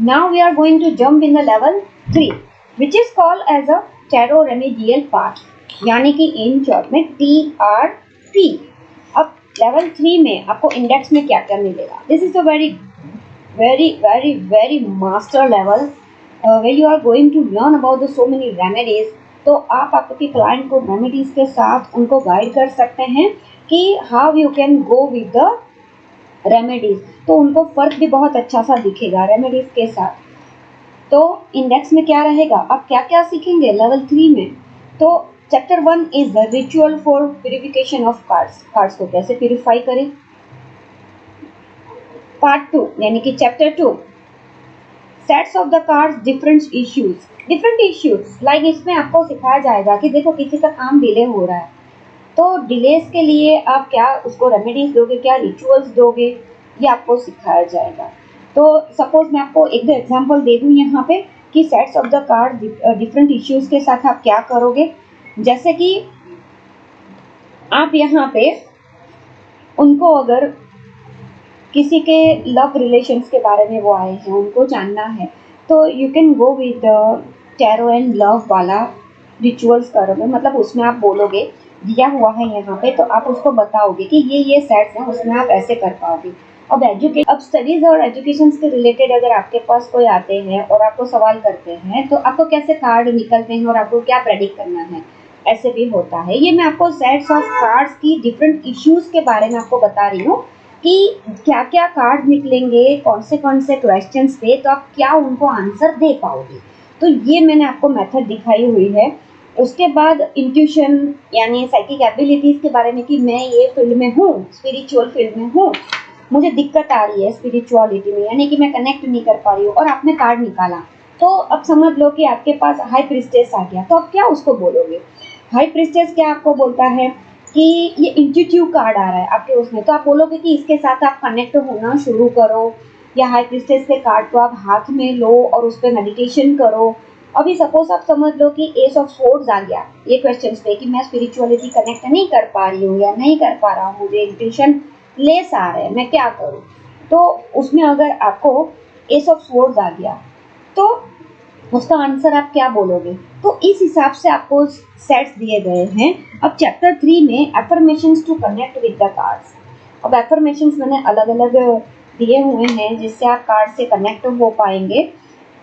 Now we are going to jump in the level 3 which is called as a tarot remedial part, यानी कि in short में TRP। अब level 3 में आपको index में क्या क्या मिलेगा? This is a very very very very master level where you are going to learn about the so many remedies। तो आप आपके क्लाइंट को रेमेडीज के साथ उनको गाइड कर सकते हैं कि how you can go with the remedies, तो उनको फर्क भी बहुत अच्छा सा दिखेगा रेमेडीज के साथ। तो इंडेक्स में क्या रहेगा, आप क्या क्या सीखेंगे लेवल 3 में? तो chapter 1 is the ritual for purification of cards, cards को कैसे प्यूरिफाई करें। पार्ट 2 यानी कि chapter 2 sets of the cards different issues like इसमें आपको सिखाया जाएगा कि देखो किसी का काम डिले हो रहा है, तो डिलेस के लिए आप क्या उसको रेमेडीज दोगे, क्या रिचुअल्स दोगे, ये आपको सिखाया जाएगा। तो सपोज मैं आपको एक दो एग्जांपल दे दूं यहाँ पे कि sets of the card different issues के साथ आप क्या करोगे। जैसे कि आप यहाँ पे उनको अगर किसी के लव रिलेशंस के बारे में वो आए हैं, उनको जानना है, तो you can go with tarot and love वाला रिचुअल्स करोगे। मतलब उसमें आप बोलोगे दिया हुआ है यहाँ पे, तो आप उसको बताओगे कि ये सेट्स हैं, उसमें आप ऐसे कर पाओगे। अब स्टडीज और एजुकेशन के रिलेटेड अगर आपके पास कोई आते हैं और आपको सवाल करते हैं तो आपको कैसे कार्ड निकलते हैं और आपको क्या प्रेडिक्ट करना है, ऐसे भी होता है। ये मैं आपको सेट्स ऑफ कार्ड्स की डिफरेंट इश्यूज के बारे में आपको बता रही हूँ कि क्या क्या कार्ड निकलेंगे, कौन से क्वेश्चंस पे, तो आप क्या उनको आंसर दे पाओगे। तो ये मैंने आपको मेथड दिखाई हुई है। उसके बाद इंट्यूशन यानी साइकिक एबिलिटीज के बारे में कि मैं ये फील्ड में हूँ, स्पिरिचुअल फील्ड में हूँ, मुझे दिक्कत आ रही है स्पिरिचुअलिटी में, यानी कि मैं कनेक्ट नहीं कर पा रही हूँ, और आपने कार्ड निकाला, तो अब समझ लो कि आपके पास हाई प्रिस्टेस आ गया, तो आप क्या उसको बोलोगे। हाई प्रिस्टेस क्या आपको बोलता है कि ये इंट्यूटिव कार्ड आ रहा है आपके उसमें, तो आप बोलोगे कि इसके साथ आप कनेक्ट होना शुरू करो, या हाई प्रिस्टेस के कार्ड को आप हाथ में लो और उस पर मेडिटेशन करो। अभी सपोज आप समझ लो कि एस ऑफ सोर्ड्स आ गया ये क्वेश्चन पे कि मैं स्पिरिचुअलिटी कनेक्ट नहीं कर पा रही हूँ या नहीं कर पा रहा हूँ, मुझे इंट्यूशन लेस आ रहा है, मैं क्या करूँ। तो उसमें अगर आपको एस ऑफ सोर्ड्स आ गया तो उसका आंसर आप क्या बोलोगे। तो इस हिसाब से आपको सेट्स दिए गए हैं। अब चैप्टर 3 में affirmations to connect with the cards. अब एफर्मेशंस मैंने अलग अलग दिए हुए हैं जिससे आप कार्ड से कनेक्ट हो पाएंगे।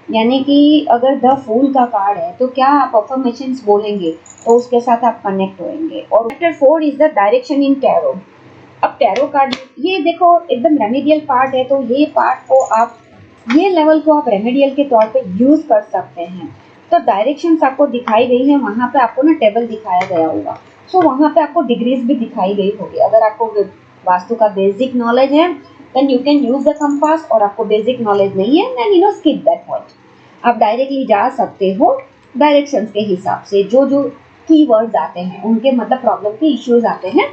यानी कि अगर द फूल का कार्ड है तो क्या आप अफर्मेशंस बोलेंगे तो उसके साथ आप कनेक्ट होंगे। और chapter 4 is the direction in tarot. अब टैरो कार्ड ये देखो एकदम रेमेडियल पार्ट है, तो ये पार्ट को आप ये लेवल को आप रेमेडियल के तौर पे यूज कर सकते हैं। तो डायरेक्शंस आपको दिखाई गई है, वहाँ पे आपको ना टेबल दिखाया गया होगा, सो वहाँ पे आपको डिग्रीज भी दिखाई गई होगी। अगर आपको वास्तु का बेसिक नॉलेज है then you can use the compass, और आपको बेसिक नॉलेज नहीं है then you no skip that point. आप डायरेक्टली जा सकते हो डायरेक्शंस के हिसाब से, जो जो कीवर्ड्स आते हैं उनके मतलब प्रॉब्लम के इश्यूज आते हैं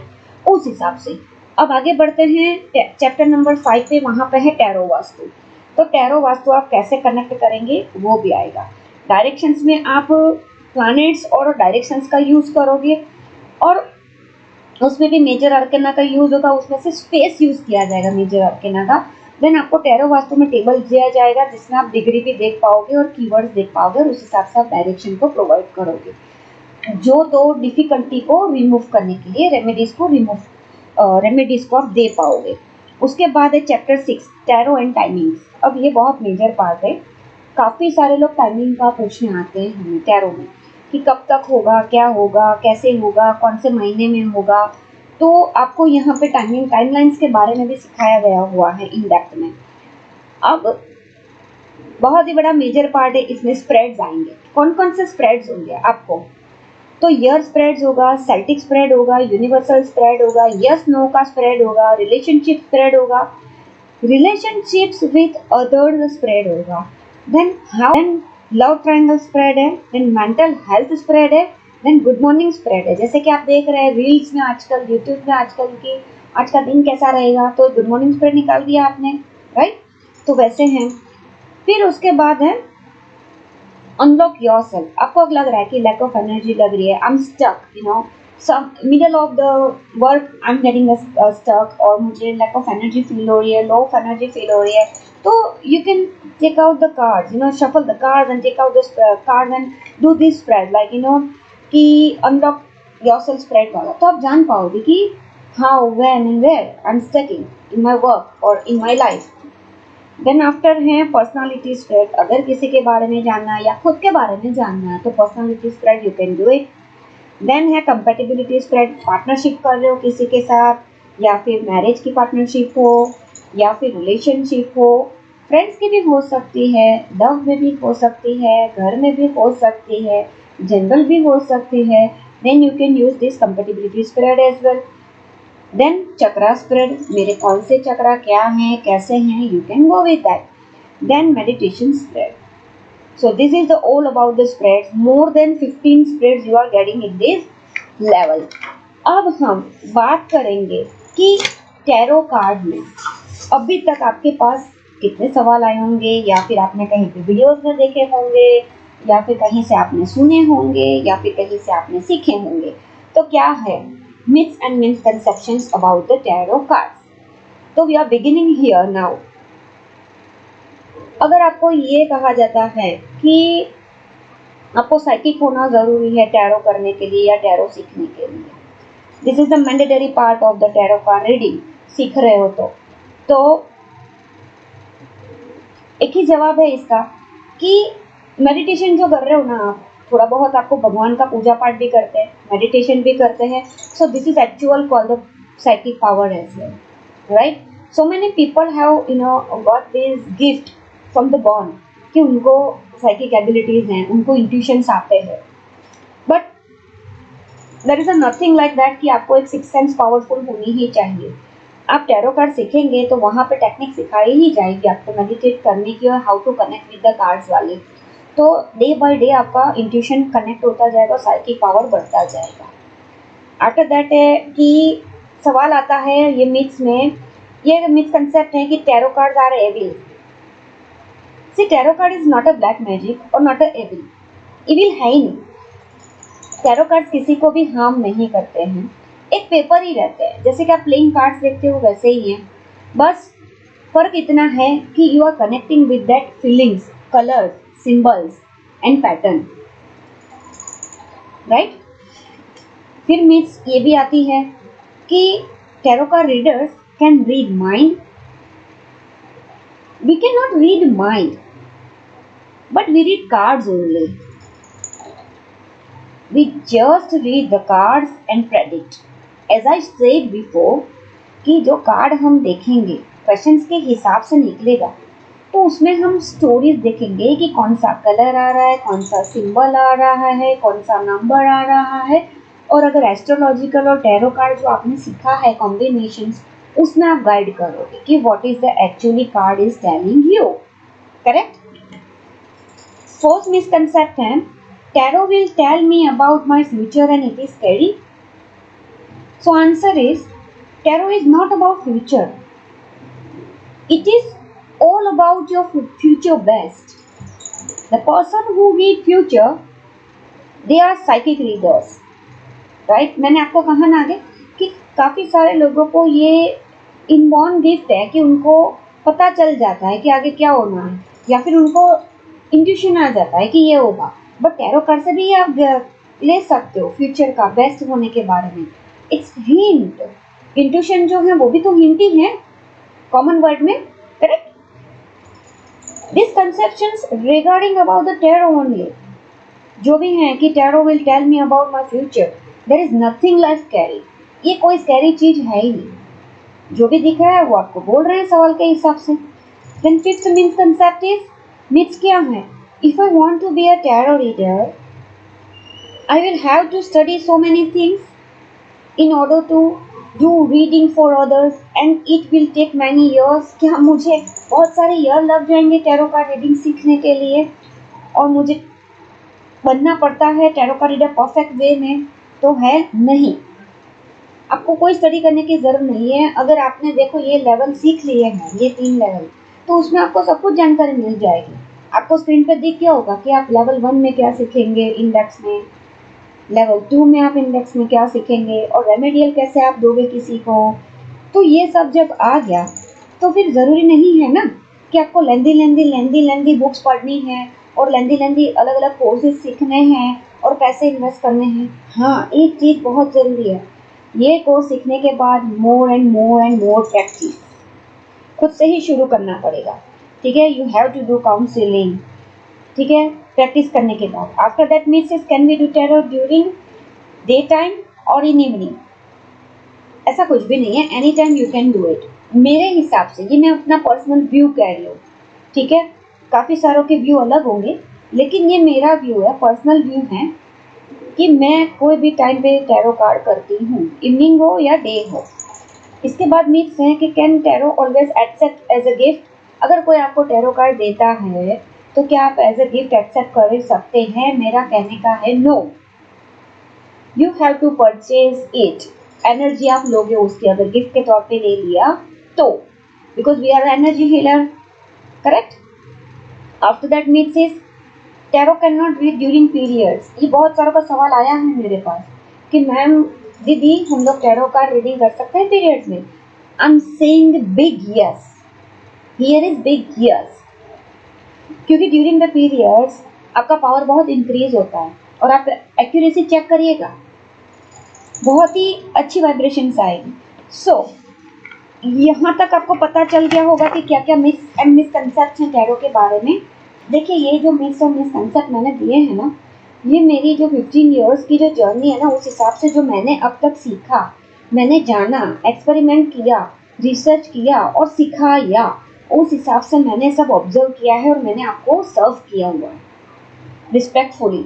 उस हिसाब से। अब आगे बढ़ते हैं चैप्टर नंबर 5 पे, वहाँ पे है टैरो वास्तु। तो टैरो वास्तु आप कैसे कनेक्ट करेंगे वो भी आएगा। डायरेक्शंस में आप प्लैनेट्स और डायरेक्शंस का यूज करोगे, और उसमें भी मेजर अर्केना का यूज होगा, उसमें से स्पेस यूज किया जाएगा मेजर अर्केना का। देन आपको टैरो वास्तु में टेबल दिया जाएगा जिसमें आप डिग्री भी देख पाओगे और कीवर्ड्स देख पाओगे, और उस हिसाब से आप डायरेक्शन को प्रोवाइड करोगे, जो तो डिफिकल्टी को रिमूव करने के लिए रेमेडीज को आप दे पाओगे। उसके बाद है चैप्टर 6 टैरो एंड टाइमिंग्स। अब ये बहुत मेजर पार्ट है, काफ़ी सारे लोग टाइमिंग का पूछने आते हैं हमें टैरो में कि कब तक होगा, क्या होगा, कैसे होगा, कौन से महीने में होगा। तो आपको यहाँ पे टाइमलाइंस के बारे में भी सिखाया गया हुआ है इन डेप्थ में। अब बहुत ही बड़ा मेजर पार्ट है, इसमें स्प्रेड्स आएंगे। कौन कौन से स्प्रेड्स होंगे आपको, तो ईयर स्प्रेड्स होगा, सेल्टिक स्प्रेड होगा, यूनिवर्सल स्प्रेड होगा, यस नो का स्प्रेड होगा, रिलेशनशिप स्प्रेड होगा, रिलेशनशिप्स विथ अदर्स स्प्रेड होगा, देन लव ट्रायंगल स्प्रेड है, देन मेंटल हेल्थ स्प्रेड है, देन गुड मॉर्निंग स्प्रेड है। जैसे कि आप देख रहे हैं रील्स में आजकल, यूट्यूब में आजकल की आज का दिन कैसा रहेगा, तो गुड मॉर्निंग स्प्रेड निकाल दिया आपने, राइट। तो वैसे हैं। फिर उसके बाद है अनलॉक योरसेल्फ। आपको लग रहा है कि लैक ऑफ एनर्जी लग रही है, I am stuck, you know, some middle of the work I'm getting stuck, और मुझे lack of energy feel हो रही है, low of energy feel हो रही है, तो you can take out the cards, shuffle the cards and take out the cards and do this spread, like कि unlock yourself spread वाला, तो आप जान पाओगे कि how, when and where I'm stuck in my work or in my life. Then after है personality spread, अगर किसी के बारे में जानना है या खुद के बारे में जानना है तो personality spread you can do it. Then है कंपेटिबिलिटी स्प्रेड, पार्टनरशिप कर रहे हो किसी के साथ या फिर मैरिज की पार्टनरशिप हो या फिर रिलेशनशिप हो, फ्रेंड्स की भी हो सकती है, लव में भी हो सकती है, घर में भी हो सकती है, जनरल भी हो सकती है. Then you can use this compatibility spread as well. Then chakra spread, मेरे कौन से चक्रा क्या हैं कैसे हैं, you can go with that. Then meditation spread. So this is the all about the spreads. More than 15 spreads you are getting in this level. अब हम बात करेंगे कि टैरो कार्ड में अभी तक आपके पास कितने सवाल आए होंगे, या फिर आपने कहीं पे वीडियोस में देखे होंगे, या फिर कहीं से आपने सुने होंगे, या फिर कहीं से आपने सीखे होंगे. तो क्या है myths and misconceptions about the tarot cards. तो we are beginning here now. अगर आपको ये कहा जाता है कि आपको साइकिक होना ज़रूरी है टैरो करने के लिए या टैरो सीखने के लिए, this is the mandatory part of the tarot card reading, सीख रहे हो तो एक ही जवाब है इसका कि मेडिटेशन जो कर रहे हो ना आप, थोड़ा बहुत आपको भगवान का पूजा पाठ भी करते हैं, मेडिटेशन भी करते हैं, so this is actual call the psychic power as well, right. So many people have got this gift from the born कि उनको साइकिक एबिलिटीज हैं, उनको इंट्यूशंस आते हैं, but there is nothing like that कि आपको एक सिक्स सेंस पावरफुल होनी ही चाहिए. आप टैरो कार्ड सीखेंगे तो वहाँ पे टेक्निक सिखाई ही जाएगी आपको मेडिटेट करने की और how to connect with the cards वाली. तो डे बाय डे आपका इंट्यूशन कनेक्ट होता जाएगा, साइकिक पावर बढ़ता जाएगा. आफ्टर दैट है कि सवाल आता है ये मिथ्स में, ये मिथ कंसेप्ट है कि tarot cards are evil. See, tarot card is not a black magic or not a evil. Evil है ही नहीं. टैरो कार्ड्स किसी को भी हार्म नहीं करते हैं, एक पेपर ही रहते हैं, जैसे कि आप प्लेइंग कार्ड्स देखते हो वैसे ही हैं. बस फर्क इतना है कि you are connecting with that feelings, colours, symbols and pattern, right. फिर मिथ्स ये भी आती है कि tarot card readers can read mind. We cannot read mind, but we read cards only. We just read the cards and predict. As I said before, कि जो card हम देखेंगे क्वेश्चंस के हिसाब से निकलेगा, तो उसमें हम स्टोरीज देखेंगे कि कौन सा कलर आ रहा है, कौन सा सिंबल आ रहा है, कौन सा नंबर आ रहा है. और अगर एस्ट्रोलॉजिकल और टैरो कार्ड जो आपने सीखा है कॉम्बिनेशंस, उसमें आप गाइड करोगे कि what is the actually card is telling you, correct. Fourth misconcept है tarot will tell me about my future and it is scary. So answer is tarot is not about future, it is all about your future best. The person who read future, they are psychic readers, right. मैंने आपको कहा ना आगे कि काफ़ी सारे लोगों को ये इनबॉर्न गिफ्ट है कि उनको पता चल जाता है कि आगे क्या होना है, या फिर उनको इंट्यूशन आ जाता है कि ये होगा. बट टैरो कार्ड से भी आप ले सकते हो फ्यूचर का बेस्ट होने के बारे में. इट्स हिंट, इंट्यूशन जो है वो भी तो हिंट ही है कॉमन वर्ड में, correct. Misconceptions regarding about the tarot only, जो भी हैं कि tarot will tell me about my future, there is nothing like scary. ये कोई scary चीज है ही नहीं, जो भी दिख रहा है वो आपको बोल रहे हैं सवाल के हिसाब से. Then fifth misconcept is, myths क्या है? If I want to be a tarot reader, I will have to study so many things in order to do reading for others and it will take many years. क्या मुझे बहुत सारे year लग जाएंगे tarot card reading सीखने के लिए और मुझे बनना पड़ता है tarot card reader perfect way में? तो है नहीं, आपको कोई स्टडी करने की ज़रूरत नहीं है. अगर आपने देखो ये लेवल सीख लिए हैं, ये 3 लेवल, तो उसमें आपको सब कुछ जानकारी मिल जाएगी. आपको स्क्रीन पर दिख गया होगा कि आप लेवल 1 में क्या सीखेंगे, इंडेक्स में, लेवल 2 में आप इंडेक्स में क्या सीखेंगे और रेमेडियल कैसे आप दोगे किसी को। तो ये सब जब आ गया तो फिर ज़रूरी नहीं है ना कि आपको लेंदी बुक्स पढ़नी है और लेंदी अलग अलग कोर्सेज सीखने हैं और पैसे इन्वेस्ट करने हैं। हाँ, एक चीज़ बहुत ज़रूरी है, ये कोर्स सीखने के बाद मोर एंड मोर प्रैक्टिस खुद से ही शुरू करना पड़ेगा। ठीक है, you have to do counselling. ठीक है, प्रैक्टिस करने के बाद after that means can we do tarot during day time और इन इवनिंग, ऐसा कुछ भी नहीं है, any time you can do it. मेरे हिसाब से, ये मैं अपना पर्सनल व्यू कह रही हूँ। ठीक है, काफ़ी सारों के व्यू अलग होंगे, लेकिन ये मेरा व्यू है, पर्सनल व्यू है कि मैं कोई भी टाइम पे टैरो कार्ड करती हूँ, इवनिंग हो या डे हो। इसके बाद मीन्स है कि can tarot always accept as a gift, अगर कोई आपको टैरो कार्ड देता है तो क्या आप एज अ गिफ्ट एक्सेप्ट कर सकते हैं? मेरा कहने का है no, you have to purchase it. Energy आप लोगे उसकी, अगर गिफ्ट के तौर पे ले लिया तो, because we are energy healer, correct. After that means is tarot can not read during periods. ये बहुत सारों का सवाल आया है मेरे पास कि मैम दीदी हम लोग टैरो कार्ड रीडिंग कर सकते हैं पीरियड्स में? I am saying big yes, here is big yes, क्योंकि ड्यूरिंग द पीरियड्स आपका पावर बहुत इंक्रीज होता है और आप एक्यूरेसी चेक करिएगा, बहुत ही अच्छी वाइब्रेशंस आएगी। सो यहाँ तक आपको पता चल गया होगा कि क्या क्या मिस एंड मिसकंसेप्ट हैं टैरो के बारे में। देखिए, ये जो मिस और मिसकंसेप्ट मैंने दिए हैं ना, ये मेरी जो 15 इयर्स की जो जर्नी है ना, उस हिसाब से जो मैंने अब तक सीखा, मैंने जाना, एक्सपेरिमेंट किया, रिसर्च किया और सिखाया, उस हिसाब से मैंने सब ऑब्जर्व किया है और मैंने आपको सर्व किया हुआ है रिस्पेक्टफुली।